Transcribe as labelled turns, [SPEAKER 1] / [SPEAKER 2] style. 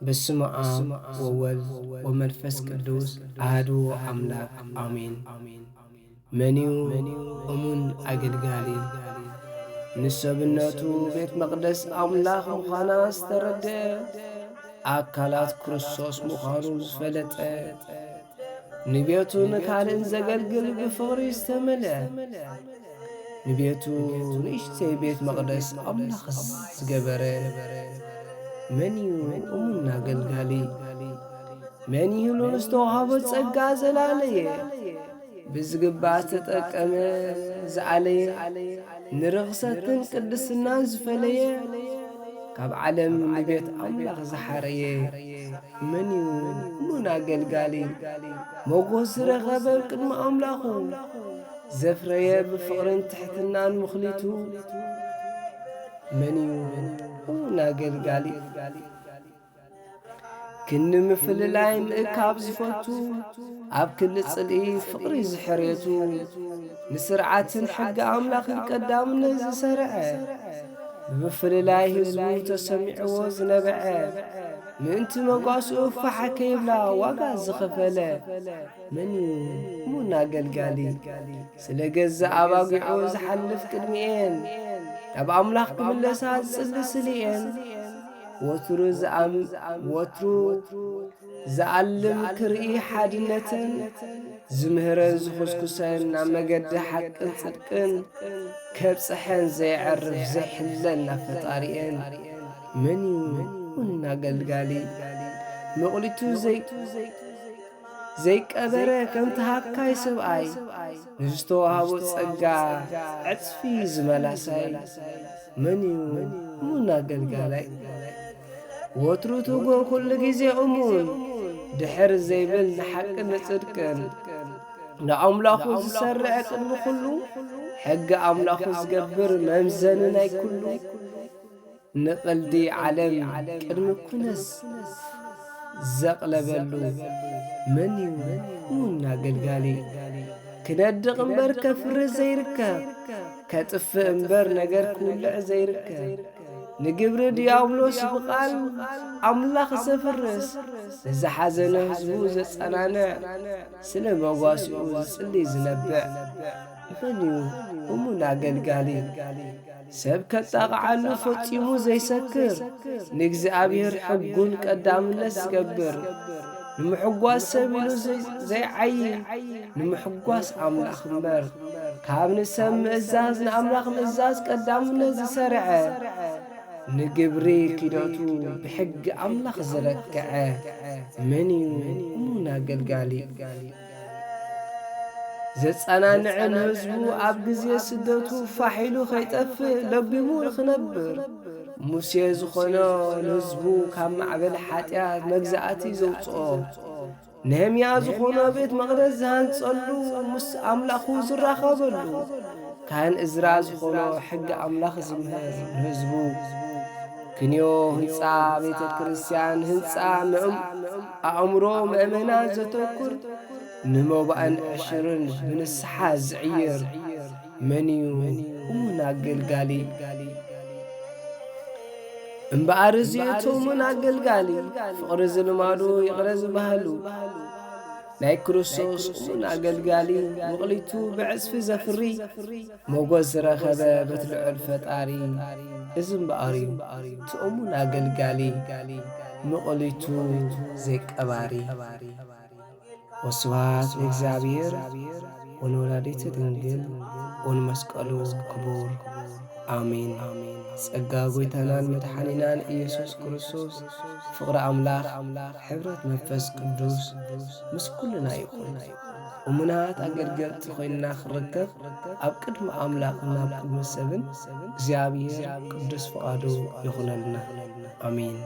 [SPEAKER 1] በስመ አብ ወወልድ ወመንፈስ ቅዱስ አሐዱ አምላክ አሜን። መኒው እሙን አገልጋሊ ንሰብነቱ ቤት መቅደስ አምላኽ ምዃና ዝተረድአ አካላት ክርስቶስ ምዃኑ ዝፈለጠ ንቤቱ ንካልእን ዘገልግል ብፍቕሪ ዝተመልአ ንቤቱ ንእሽተይ ቤት መቕደስ አምላኽ ዝገበረ መኒው እሙን አገልጋሊ መኒው ለስተውሃቦ ጸጋ ዘላለየ ብዝግባእ ተጠቀመ ዝዓለየ ንርኽሰትን ቅድስናን ዝፈለየ ካብ ዓለም ንቤት አምላኽ ዝሓረየ መኒው እሙን አገልጋሊ ሞጎስ ዝረኸበ ቅድሚ አምላኹ ዘፍረየ ብፍቕርን ትሕትናን ምኽሊቱ መኒው እሙን አገልጋሊ ክንምፍልላይ ምእካብ ዝፈቱ ኣብ ክሊ ጽልኢ ፍቕሪ ዝሕርየቱ ንስርዓትን ሕጊ ኣምላኽ ቀዳምነት ዝሰርዐ ብምፍልላይ ህዝቡ ተሰሚዕዎ ዝነበዐ ምእንቲ መጓስኡ ፋሓ ከይብላ ዋጋ ዝኸፈለ መኒው እሙን አገልጋሊ ስለ ገዛ ኣባጊዑ ዝሓልፍ ቅድሚኤን ናብ አምላኽ ክምለሳ ዝጽሊ ስልኤን ወትሩ ዝኣልም ክርኢ ሓድነትን ዝምህረን ዝኹስኩሰን ናብ መገዲ ሓቅን ጽድቅን ከብጽሐን ዘይዕርፍ ዘይሕለን ናብ ፈጣሪኤን መኒው እሙን አገልጋሊ መቕሊቱ ዘይቀበረ ከምቲ ሃካይ ሰብኣይ ንዝተዋሃቦ ጸጋ ዕጽፊ ዝመላሳይ መኒው እሙን አገልጋላይ ወትሩ ትጉህ ኩሉ ጊዜ እሙን ድሕር ዘይብል ንሓቅን ንጽድቅን ንኣምላኹ ዝሰርዐ ቅድሚ ኩሉ ሕጊ ኣምላኹ ዝገብር መምዘኒ ናይ ኩሉ ንቕልዲ ዓለም ቅድሚ ኩነስ ዘቕለበሉ መኒው እሙን አገልጋሊ ክነድቕ እምበር ከፍርህ ዘይርከብ ከጥፍእ እምበር ነገር ክውልዕ ዘይርከብ ንግብሪ ዲያብሎስ ብቓል አምላኽ ዘፍርስ ንዝሓዘነ ህዝቡ ዘጸናንዕ ስለ መጓስኡ ዝጽሊ ዝነብዕ መኒው እሙን አገልጋሊ ሰብ ከጣቕዓሉ ፈጺሙ ዘይሰክር ንእግዚአብሔር ሕጉን ቀዳምነት ዝገብር ንምሕጓስ ሰብ ኢሉ ዘይዓይ ንምሕጓስ አምላኽ እምበር ካብ ንሰብ ምእዛዝ ንአምላኽ ምእዛዝ ቀዳምነት ዝሰርዐ ንግብሪ ኪደቱ ብሕጊ አምላኽ ዝረክዐ መኒው እሙን አገልጋሊ ዘጸናንዕን ህዝቡ ኣብ ጊዜ ስደቱ ፋሒሉ ኸይጠፍእ ለቢቡ ንኽነብር ሙሴ ዝኾኖ ንህዝቡ ካብ ማዕበል ኃጢአት መግዛእቲ ዘውፅኦ ነህምያ ዝኾኖ ቤት መቕደስ ዝሃንጸሉ ምስ አምላኹ ዝራኸበሉ ካህን እዝራ ዝኾኖ ሕጊ አምላኽ ዝምህር ንህዝቡ ክንዮ ህንፃ ቤተ ክርስቲያን ህንፃ ኣእምሮ ምእመናን ዘተኩር ንመባእን ዕሽርን ብንስሓ ዝዕይር መኒው እሙን አገልጋሊ እምበኣር እዚእቱ እሙን አገልጋሊ ፍቕሪ ዝልማዱ ይቕረ ዝባህሉ ናይ ክርስቶስ እሙን አገልጋሊ መቕሊቱ ብዕጽፊ ዘፍሪ ሞጎስ ዝረኸበ በትልዑል ፈጣሪ እዚ እምበኣር እዩ እቲ እሙን አገልጋሊ መቕሊቱ ዘይቀባሪ ወስብሐት ለእግዚአብሔር ወለወላዲቱ ድንግል ወለመስቀሉ ክቡር አሜን። ጸጋ ጎይታናን መድኃኒናን ኢየሱስ ክርስቶስ ፍቕሪ አምላኽ ሕብረት መንፈስ ቅዱስ ምስ ኩልና ይኹን። እሙናት አገልገልቲ ኾይንና ክርከብ ኣብ ቅድሚ አምላኽና ኣብ ቅድሚ ሰብን እግዚአብሔር ቅዱስ ፍቓዱ ይኹነልና አሜን።